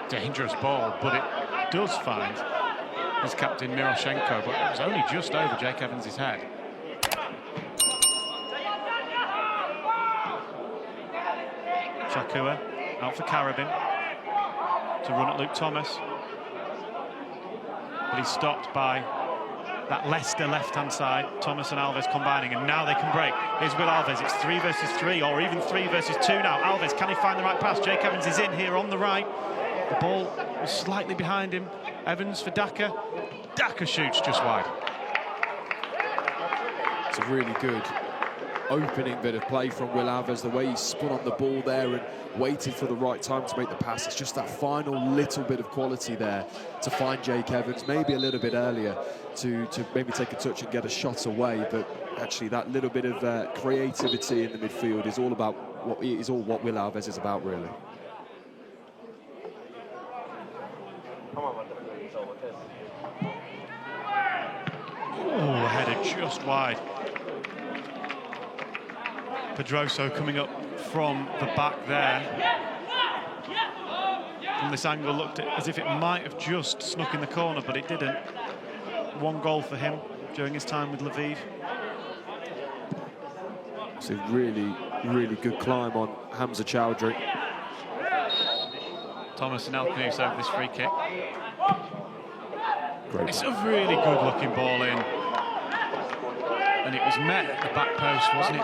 dangerous ball, but it does find his captain Miroshenko, but it was only just over Jake Evans' head. Chakua out for Karabin to run at Luke Thomas, but he's stopped by that Leicester left-hand side. Thomas and Alves combining, and now they can break. Here's Will Alves. It's 3 versus 3, or even 3 versus 2 now. Alves, can he find the right pass? Jake Evans is in here on the right. The ball was slightly behind him. Evans for Daka. Daka shoots just wide. It's a really good opening bit of play from Will Alves, the way he spun on the ball there and waited for the right time to make the pass. It's just that final little bit of quality there to find Jake Evans, maybe a little bit earlier to maybe take a touch and get a shot away, but actually that little bit of creativity in the midfield is all what Will Alves is about, really. Oh, headed just wide. Pedroso coming up from the back there. From this angle, looked as if it might have just snuck in the corner, but it didn't. 1 goal for him during his time with Lviv. It's a really, really good climb on Hamza Chowdhury. Thomas and Elkanous over this free kick. Great. It's a really good-looking ball in. And it was met at the back post, wasn't it,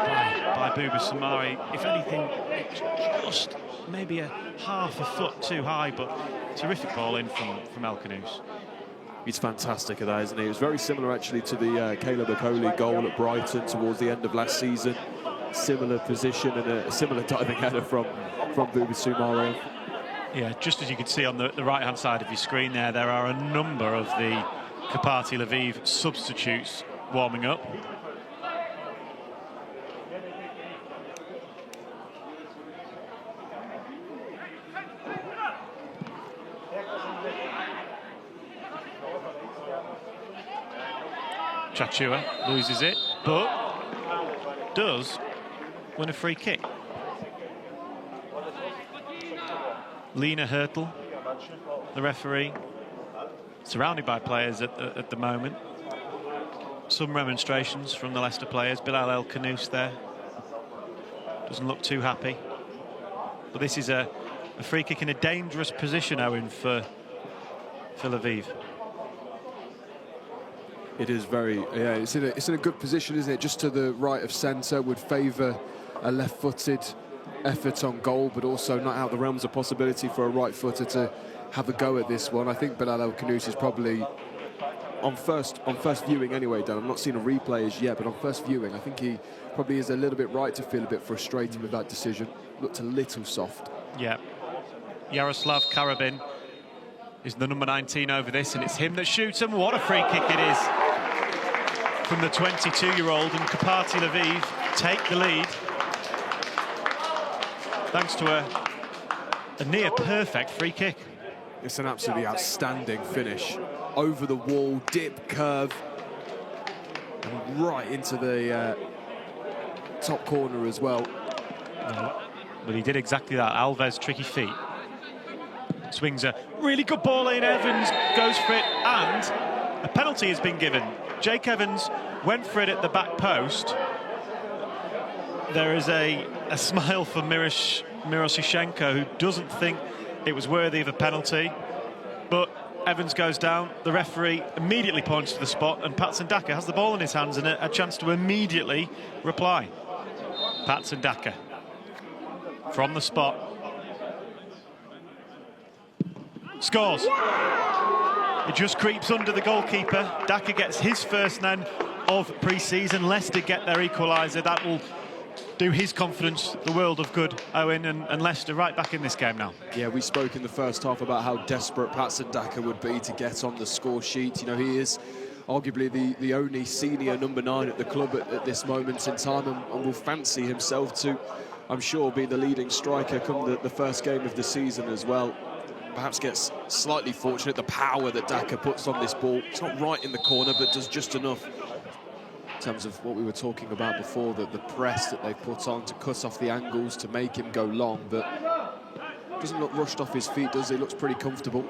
by Bouba Samari. If anything, it's just maybe a half a foot too high, but terrific ball in from Elkanous. He's fantastic at that, isn't he? It was very similar, actually, to the Caleb Okoli goal at Brighton towards the end of last season. Similar position and a similar diving header from Bouba Samari. Yeah, just as you can see on the right-hand side of your screen there are a number of the Karpaty Lviv substitutes warming up. Chachua loses it, but does win a free kick. Lena Hurtle, the referee, surrounded by players at the moment. Some remonstrations from the Leicester players. Bilal Elkanous there doesn't look too happy. But this is a free kick in a dangerous position, Owen, for Lviv. It is very, yeah, it's in a good position, isn't it? Just to the right of centre, would favour a left-footed effort on goal, but also not out the realms of possibility for a right-footer to have a go at this one. I think Bilal Elkanous is probably, on first viewing anyway, Dan, I've not seen a replay as yet, but on first viewing, I think he probably is a little bit right to feel a bit frustrated with that decision. Looked a little soft. Yeah. Yaroslav Karabin is the number 19 over this, and it's him that shoots, and what a free kick it is from the 22-year-old, and Karpaty Lviv take the lead thanks to a near-perfect free kick. It's an absolutely outstanding finish. Over the wall, dip, curve, and right into the top corner as well. But he did exactly that. Alves, tricky feet. Swings a really good ball in. Evans goes for it, and a penalty has been given. Jake Evans went for it at the back post. There is a smile for Miroshenko, who doesn't think it was worthy of a penalty. But Evans goes down. The referee immediately points to the spot, and Patson Daka has the ball in his hands and a chance to immediately reply. Patson Daka from the spot. Scores. It just creeps under the goalkeeper. Daka gets his first then of pre-season. Leicester get their equaliser. That will do his confidence the world of good, Owen, and Leicester right back in this game now. Yeah, we spoke in the first half about how desperate Patson Daka would be to get on the score sheet. You know, he is arguably the only senior number 9 at the club at this moment in time, and will fancy himself to, I'm sure, be the leading striker come the first game of the season as well. Perhaps gets slightly fortunate. The power that Daka puts on this ball, it's not right in the corner, but does just enough in terms of what we were talking about before, the press that they put on to cut off the angles to make him go long. But doesn't look rushed off his feet, does he? Looks pretty comfortable.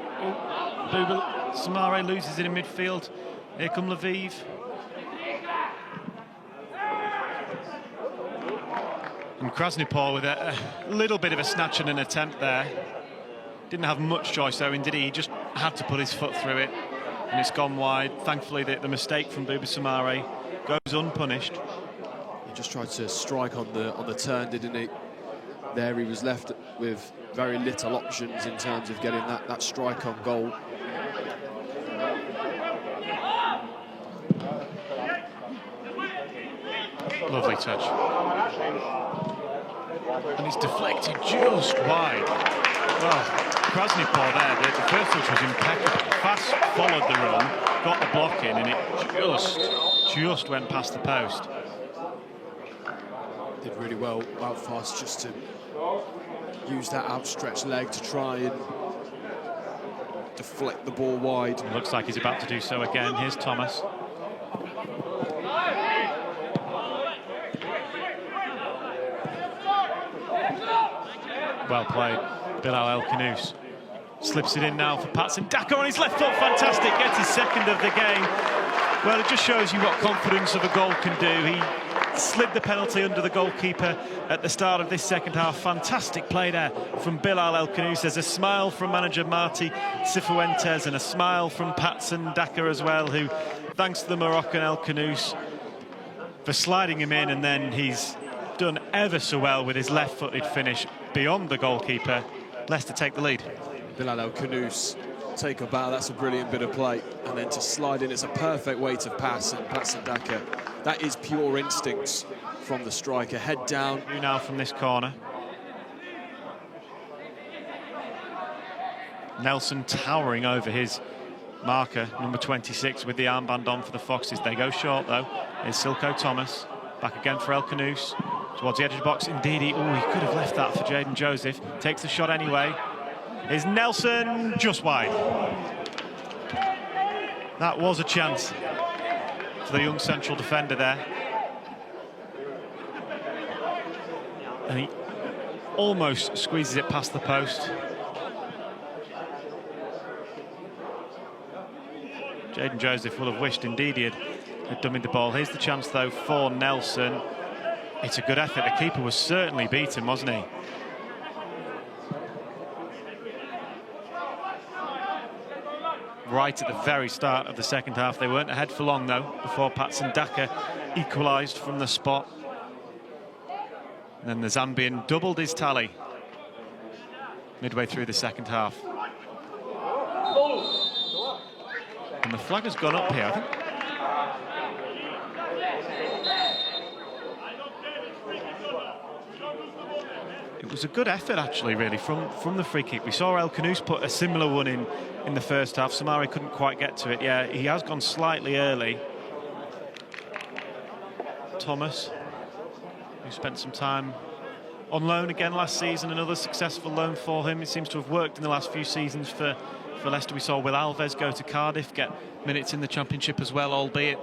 Samare loses it in midfield. Here come Lviv. And Krasnipol with a little bit of a snatch and an attempt there. Didn't have much choice though, did he? He just had to put his foot through it. And it's gone wide. Thankfully, the mistake from Buba Samare goes unpunished. He just tried to strike on the turn, didn't he? There he was left with very little options in terms of getting that strike on goal. Lovely touch. And it's deflected just wide. Well, Krasnipol there, the first touch was impeccable. Fast followed the run, got the block in, and it just went past the post. Did really well out fast just to use that outstretched leg to try and deflect the ball wide. It looks like he's about to do so again. Here's Thomas. Well played, Bilal El Khanous. Slips it in now for Patson Daka on his left foot, fantastic, gets his second of the game. Well, it just shows you what confidence of a goal can do. He slid the penalty under the goalkeeper at the start of this second half. Fantastic play there from Bilal El Khanous. There's a smile from manager Marti Cifuentes and a smile from Patson Daka as well, who, thanks to the Moroccan El Khanous for sliding him in, and then he's done ever so well with his left-footed finish beyond the goalkeeper. Leicester take the lead. Bilal El Khanous take a bow, that's a brilliant bit of play, and then to slide in, it's a perfect weight of pass, and Patson Daka, that is pure instincts from the striker. Head down. Now from this corner. Nelson towering over his marker, number 26, with the armband on for the Foxes. They go short though. Here's Silko Thomas, back again for El Khanous, towards the edge of the box. Indeed, he could have left that for Jaden Joseph. Takes the shot anyway. Is Nelson just wide. That was a chance for the young central defender there. And he almost squeezes it past the post. Jaden Joseph will have wished indeed he had dummied the ball. Here's the chance though for Nelson. It's a good effort. The keeper was certainly beaten, wasn't he? Right at the very start of the second half. They weren't ahead for long though before Patson Daka equalised from the spot. And then the Zambian doubled his tally midway through the second half. And the flag has gone up here, I think. It was a good effort, actually, really, from the free kick. We saw El Khanous put a similar one in the first half. Samari couldn't quite get to it. Yeah, he has gone slightly early. Thomas, who spent some time on loan again last season, another successful loan for him. It seems to have worked in the last few seasons for Leicester. We saw Will Alves go to Cardiff, get minutes in the Championship as well, albeit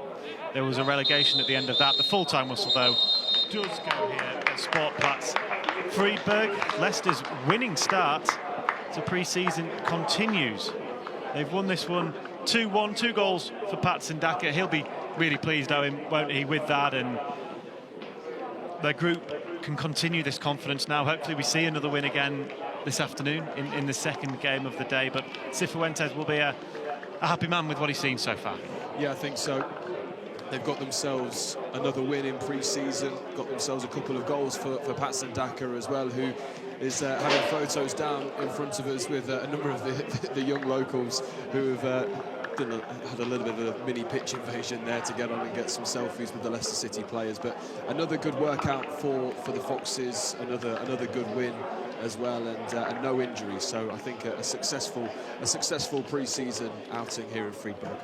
there was a relegation at the end of that. The full-time whistle, though, does go here at Sportplatz Friedberg. Leicester's winning start to pre-season continues. They've won this one 2-1, 2 goals for Patson Daka. He'll be really pleased, won't he, with that, and their group can continue this confidence now. Hopefully we see another win again this afternoon in the second game of the day, but Cifuentes will be a happy man with what he's seen so far. Yeah, I think so. They've got themselves another win in pre-season, got themselves a couple of goals for Patson Daka as well, who is having photos down in front of us with a number of the young locals who have had a little bit of a mini pitch invasion there to get on and get some selfies with the Leicester City players. But another good workout for the Foxes, another good win as well, and no injuries. So I think a successful pre-season outing here in Friedberg.